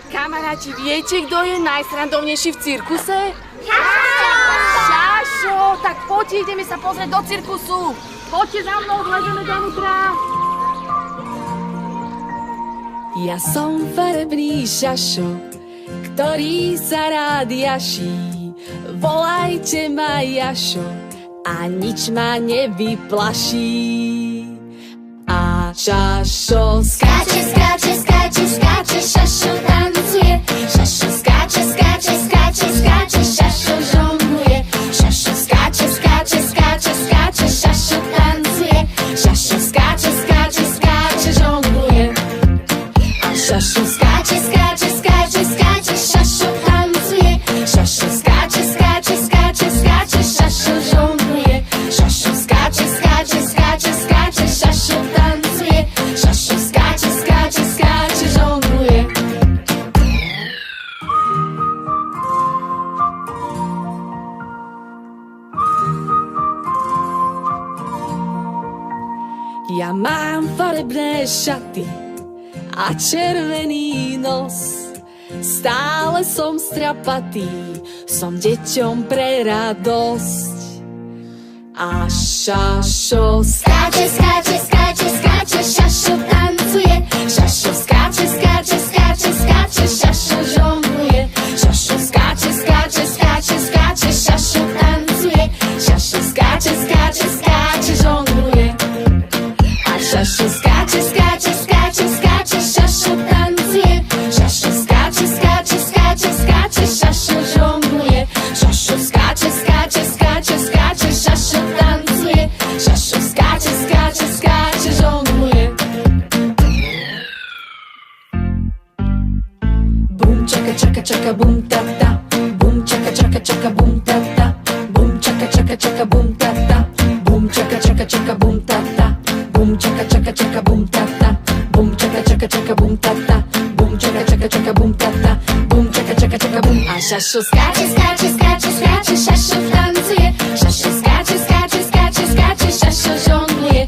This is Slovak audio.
Kamaráti, viete, kto je najsrandovnejší v cirkuse? Šašo! Tak poďte, ideme sa pozrieť do cirkusu. Poďte za mnou, hľademe dovnútra. Ja som farebný šašo, ktorý sa rád jaší. Volajte ma Jašo a nič ma nevyplaší. A šašo skáče, skáče, skáče, skáče, šašo tancuje. Šašo skáče, skáče, skáče, skáče, šašo žongluje. Šašo skáče, skáče, skáče, skáče, šašo tancuje. Šašo skáče, skáče, skáče, žongluje. A šašo skáče, skáče, skáče, skáče, šašo tancuje. Šašo skáče, skáče, skáče, skáče, šašo žongluje. Šašo skáče, skáče, skáče, skáče, šašo tancuje. Šašo skáče, skáče, skáče, žongluje. Ja mám farebné šaty a červený nos. Stále som strapatý, som deťom pre radosť. A šašo skáče, skáče, skáče, skáče, šašo tancuje. Šašo skáče, skáče, skáče, skáče, šašo žongluje. Šašo skáče, skáče, skáče, skáče, šašo tancuje. Šašo skáče, skáče, skáče, žongluje. A šašo skáče, skáče, skáče, skáče, šašo tancuje. Šašo skáče, skáče, skáče, skáče, šašo žongluje. Šašo skáče, skáče, skáče, skáče, šašo tancuje. Šašo skáče, skáče, skáče, žongluje. Bum čaka čaka čaka bum ta ta. Bum čaka čaka čaka bum ta ta. Bum čaka čaka čaka bum ta ta. Bum čaka čaka čaka bum ta ta. Bum čaka čaka čaka bum ta ta. Bum čaka čaka čaka bum ta ta. Bum čaka čaka čaka bum ta ta. Bum čaka čaka čaka bum. A šašo skáče, skáče, skáče, skáče, šašo tancuje. Šašo skáče, skáče, skáče, skáče, šašo žongluje.